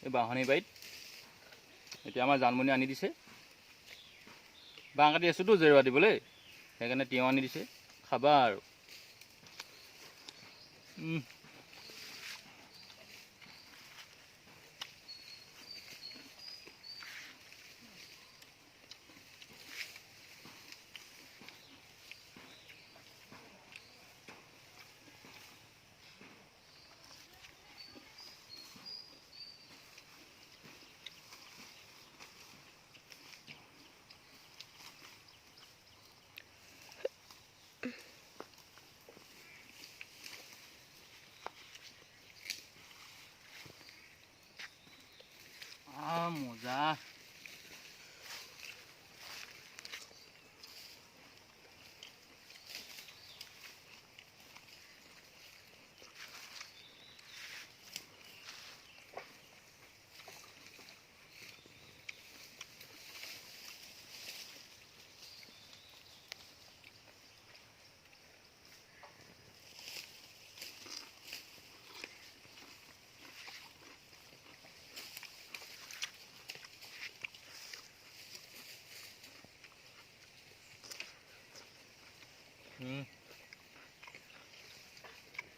এই বাঁহনি বাৰীত এতিয়া আমাৰ জানমণি আনি দিছে বাঁহ কাটি আছোঁতো জেৰুৱা দিবলৈ সেইকাৰণে তিয়ঁহ আনি দিছে খাবা আৰু মজা